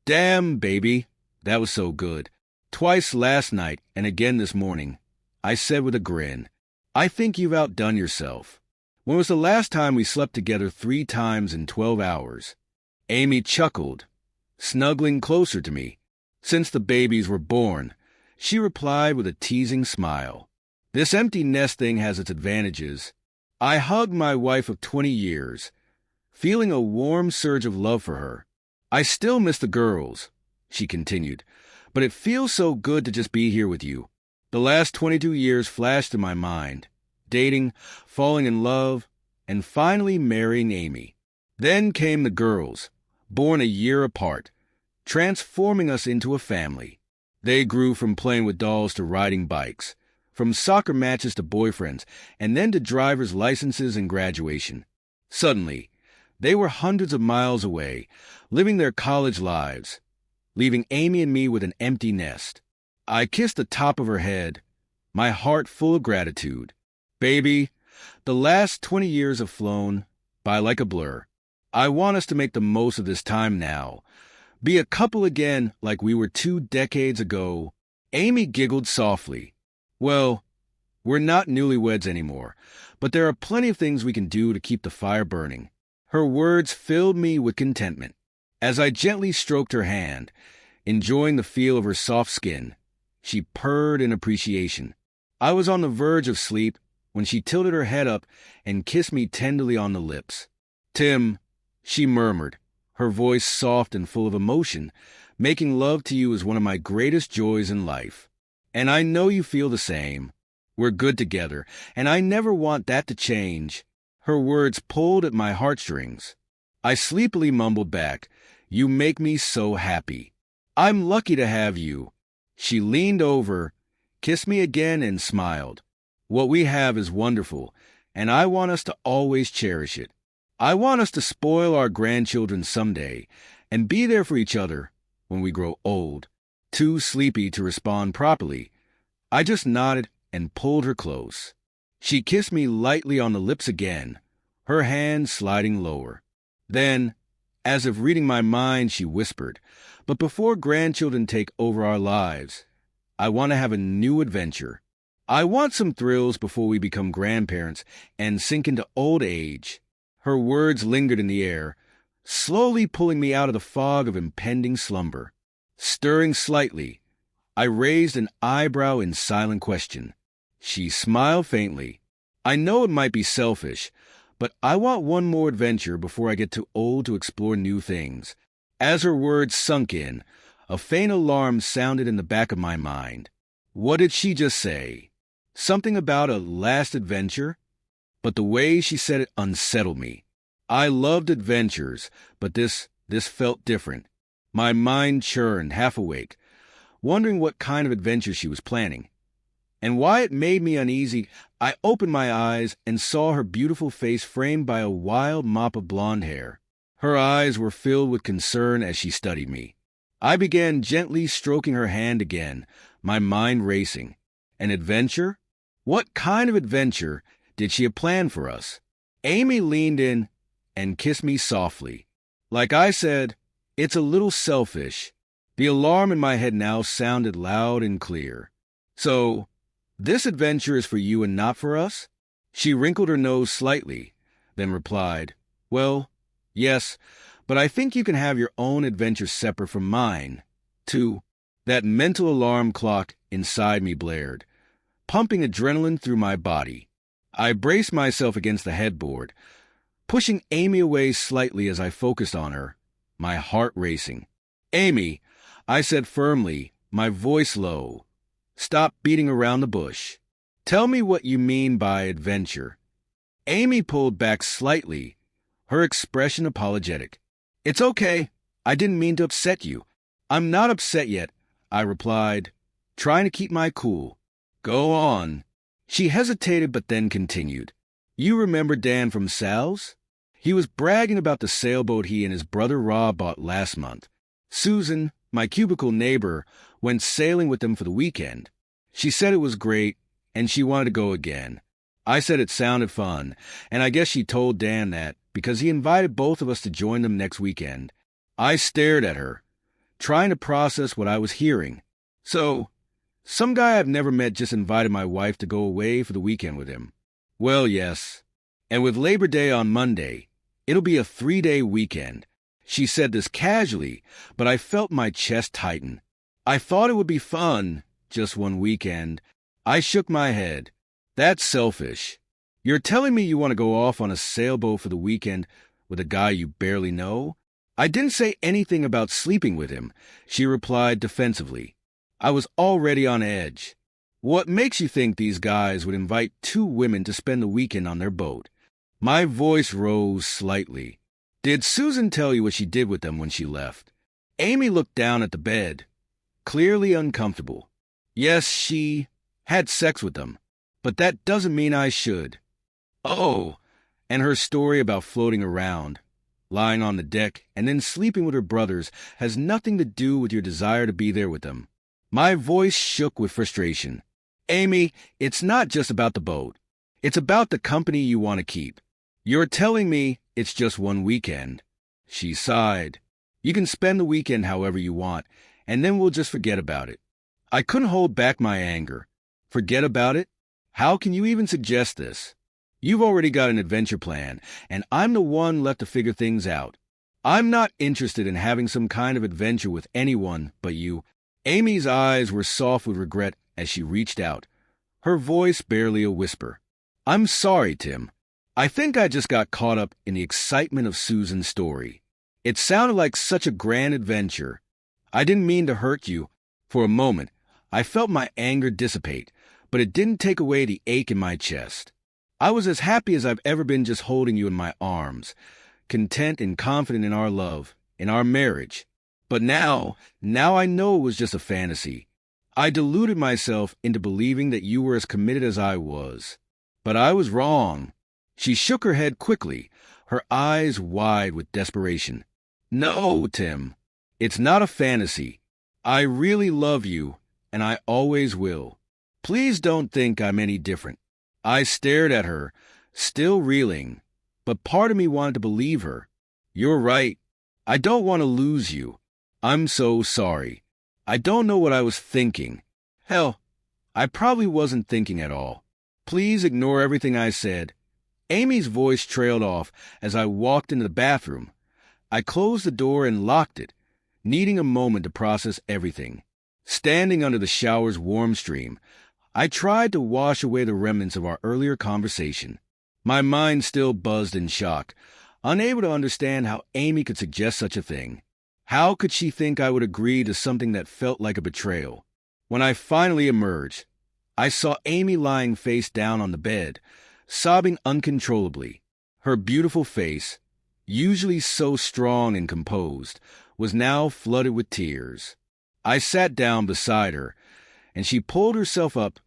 Damn, baby. That was so good. Twice last night and again this morning, I said with a grin. I think you've outdone yourself. When was the last time we slept together 3 times in 12 hours? Amy chuckled, snuggling closer to me. Since the babies were born, she replied with a teasing smile. This empty nest thing has its advantages. I hugged my wife of 20 years, feeling a warm surge of love for her. I still miss the girls, she continued, but it feels so good to just be here with you. The last 22 years flashed in my mind, dating, falling in love, and finally marrying Amy. Then came the girls, born a year apart, transforming us into a family. They grew from playing with dolls to riding bikes, from soccer matches to boyfriends, and then to driver's licenses and graduation. Suddenly, they were hundreds of miles away, living their college lives, leaving Amy and me with an empty nest. I kissed the top of her head, my heart full of gratitude. Baby, the last 20 years have flown by like a blur. I want us to make the most of this time now. Be a couple again like we were 2 decades ago. Amy giggled softly. Well, we're not newlyweds anymore, but there are plenty of things we can do to keep the fire burning. Her words filled me with contentment. As I gently stroked her hand, enjoying the feel of her soft skin, she purred in appreciation. I was on the verge of sleep when she tilted her head up and kissed me tenderly on the lips. Tim, she murmured, her voice soft and full of emotion, making love to you is one of my greatest joys in life. And I know you feel the same. We're good together, and I never want that to change. Her words pulled at my heartstrings. I sleepily mumbled back, You make me so happy. I'm lucky to have you. She leaned over, kissed me again, and smiled. What we have is wonderful, and I want us to always cherish it. I want us to spoil our grandchildren someday and be there for each other when we grow old. Too sleepy to respond properly, I just nodded and pulled her close. She kissed me lightly on the lips again, her hand sliding lower. Then, as if reading my mind, she whispered, But before grandchildren take over our lives, I want to have a new adventure. I want some thrills before we become grandparents and sink into old age. Her words lingered in the air, slowly pulling me out of the fog of impending slumber. Stirring slightly, I raised an eyebrow in silent question. She smiled faintly. I know it might be selfish, but I want one more adventure before I get too old to explore new things. As her words sunk in, a faint alarm sounded in the back of my mind. What did she just say? Something about a last adventure? But the way she said it unsettled me. I loved adventures, but this felt different. My mind churned, half awake, wondering what kind of adventure she was planning. And why it made me uneasy, I opened my eyes and saw her beautiful face framed by a wild mop of blonde hair. Her eyes were filled with concern as she studied me. I began gently stroking her hand again, my mind racing. An adventure? What kind of adventure did she have planned for us? Amy leaned in and kissed me softly. Like I said, it's a little selfish. The alarm in my head now sounded loud and clear. So, this adventure is for you and not for us? She wrinkled her nose slightly, then replied, Well, yes, but I think you can have your own adventure separate from mine, too. That mental alarm clock inside me blared, pumping adrenaline through my body. I braced myself against the headboard, pushing Amy away slightly as I focused on her, my heart racing. Amy, I said firmly, my voice low, stop beating around the bush. Tell me what you mean by adventure. Amy pulled back slightly, her expression apologetic. It's okay. I didn't mean to upset you. I'm not upset yet, I replied, trying to keep my cool. Go on. She hesitated but then continued. You remember Dan from Sal's? He was bragging about the sailboat he and his brother Rob bought last month. Susan, my cubicle neighbor, went sailing with them for the weekend. She said it was great, and she wanted to go again. I said it sounded fun, and I guess she told Dan that because he invited both of us to join them next weekend. I stared at her, trying to process what I was hearing. So, some guy I've never met just invited my wife to go away for the weekend with him. Well, yes. And with Labor Day on Monday, it'll be a 3-day weekend. She said this casually, but I felt my chest tighten. I thought it would be fun, just one weekend. I shook my head. That's selfish. You're telling me you want to go off on a sailboat for the weekend with a guy you barely know? I didn't say anything about sleeping with him, she replied defensively. I was already on edge. What makes you think these guys would invite 2 women to spend the weekend on their boat? My voice rose slightly. Did Susan tell you what she did with them when she left? Amy looked down at the bed, clearly uncomfortable. Yes, she had sex with them, but that doesn't mean I should. Oh, and her story about floating around, lying on the deck, and then sleeping with her brothers has nothing to do with your desire to be there with them. My voice shook with frustration. Amy, it's not just about the boat. It's about the company you want to keep. You're telling me it's just one weekend. She sighed. You can spend the weekend however you want, and then we'll just forget about it. I couldn't hold back my anger. Forget about it? How can you even suggest this? You've already got an adventure plan, and I'm the one left to figure things out. I'm not interested in having some kind of adventure with anyone but you. Amy's eyes were soft with regret as she reached out, her voice barely a whisper. I'm sorry, Tim. I think I just got caught up in the excitement of Susan's story. It sounded like such a grand adventure. I didn't mean to hurt you. For a moment, I felt my anger dissipate, but it didn't take away the ache in my chest. I was as happy as I've ever been just holding you in my arms, content and confident in our love, in our marriage. But now I know it was just a fantasy. I deluded myself into believing that you were as committed as I was. But I was wrong. She shook her head quickly, her eyes wide with desperation. No, Tim, it's not a fantasy. I really love you, and I always will. Please don't think I'm any different. I stared at her, still reeling, but part of me wanted to believe her. You're right. I don't want to lose you. I'm so sorry. I don't know what I was thinking. Hell, I probably wasn't thinking at all. Please ignore everything I said. Amy's voice trailed off as I walked into the bathroom. I closed the door and locked it, needing a moment to process everything. Standing under the shower's warm stream, I tried to wash away the remnants of our earlier conversation. My mind still buzzed in shock, unable to understand how Amy could suggest such a thing. How could she think I would agree to something that felt like a betrayal? When I finally emerged, I saw Amy lying face down on the bed, sobbing uncontrollably. Her beautiful face, usually so strong and composed, was now flooded with tears. I sat down beside her, and she pulled herself up,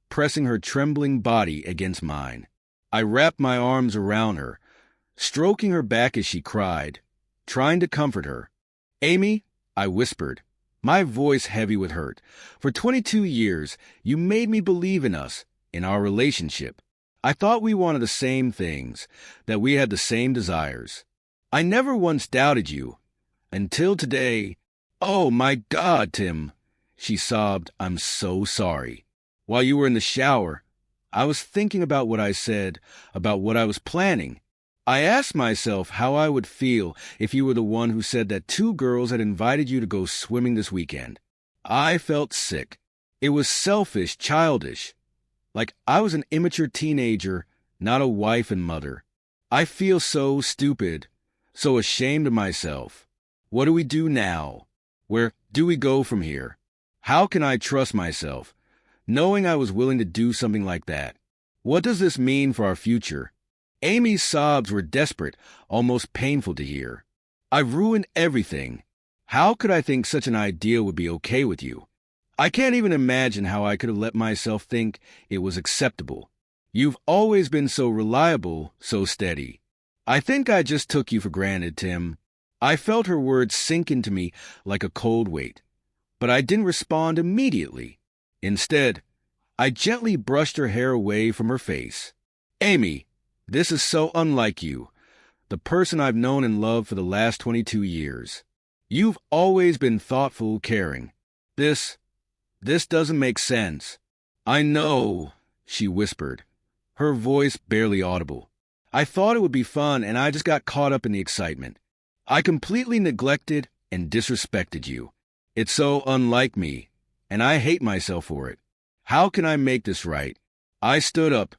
pressing her trembling body against mine. I wrapped my arms around her, stroking her back as she cried, trying to comfort her. Amy, I whispered, my voice heavy with hurt. For 22 years, you made me believe in us, in our relationship. I thought we wanted the same things, that we had the same desires. I never once doubted you. Until today. Oh, my God, Tim. She sobbed, I'm so sorry. While you were in the shower, I was thinking about what I said, about what I was planning. I asked myself how I would feel if you were the one who said that 2 girls had invited you to go swimming this weekend. I felt sick. It was selfish, childish. Like I was an immature teenager, not a wife and mother. I feel so stupid, so ashamed of myself. What do we do now? Where do we go from here? How can I trust myself, knowing I was willing to do something like that? What does this mean for our future? Amy's sobs were desperate, almost painful to hear. I've ruined everything. How could I think such an idea would be okay with you? I can't even imagine how I could have let myself think it was acceptable. You've always been so reliable, so steady. I think I just took you for granted, Tim. I felt her words sink into me like a cold weight, but I didn't respond immediately. Instead, I gently brushed her hair away from her face. Amy, this is so unlike you, the person I've known and loved for the last 22 years. You've always been thoughtful, caring. This doesn't make sense. I know, she whispered, her voice barely audible. I thought it would be fun, and I just got caught up in the excitement. I completely neglected and disrespected you. It's so unlike me, and I hate myself for it. How can I make this right? I stood up,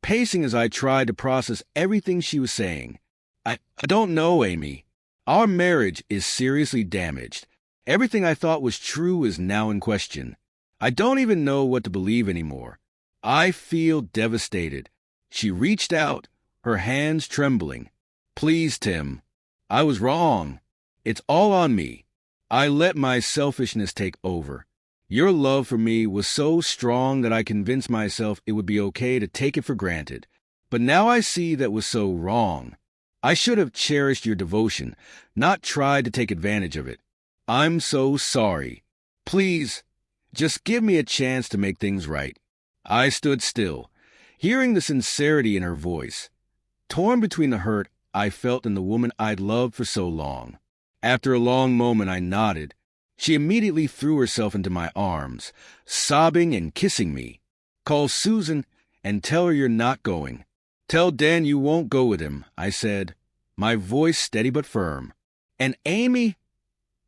pacing as I tried to process everything she was saying. I don't know, Amy. Our marriage is seriously damaged. Everything I thought was true is now in question. I don't even know what to believe anymore. I feel devastated. She reached out, her hands trembling. Please, Tim. I was wrong. It's all on me. I let my selfishness take over. Your love for me was so strong that I convinced myself it would be okay to take it for granted. But now I see that was so wrong. I should have cherished your devotion, not tried to take advantage of it. I'm so sorry. Please, just give me a chance to make things right. I stood still, hearing the sincerity in her voice, torn between the hurt I felt in the woman I'd loved for so long. After a long moment, I nodded. She immediately threw herself into my arms, sobbing and kissing me. Call Susan and tell her you're not going. Tell Dan you won't go with him, I said, my voice steady but firm. And Amy,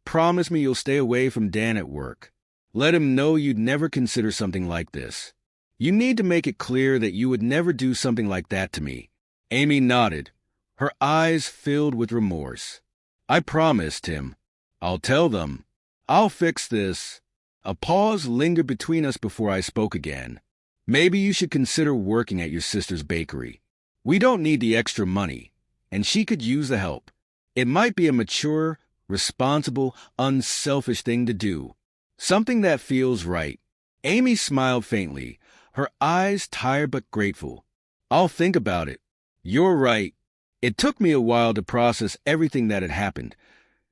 promise me you'll stay away from Dan at work. Let him know you'd never consider something like this. You need to make it clear that you would never do something like that to me. Amy nodded, her eyes filled with remorse. I promised him. I'll tell them. I'll fix this. A pause lingered between us before I spoke again. Maybe you should consider working at your sister's bakery. We don't need the extra money, and she could use the help. It might be a mature, responsible, unselfish thing to do. Something that feels right. Amy smiled faintly, her eyes tired but grateful. I'll think about it. You're right. It took me a while to process everything that had happened,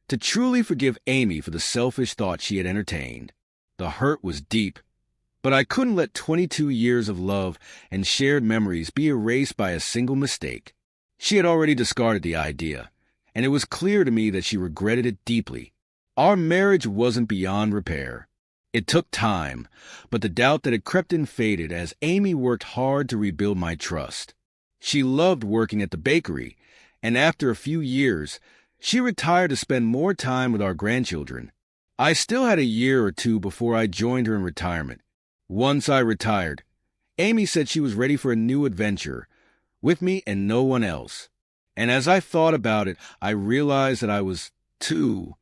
to truly forgive Amy for the selfish thoughts she had entertained. The hurt was deep, but I couldn't let 22 years of love and shared memories be erased by a single mistake. She had already discarded the idea, and it was clear to me that she regretted it deeply. Our marriage wasn't beyond repair. It took time, but the doubt that had crept in faded as Amy worked hard to rebuild my trust. She loved working at the bakery, and after a few years, she retired to spend more time with our grandchildren. I still had a year or two before I joined her in retirement. Once I retired, Amy said she was ready for a new adventure, with me and no one else. And as I thought about it, I realized that I was too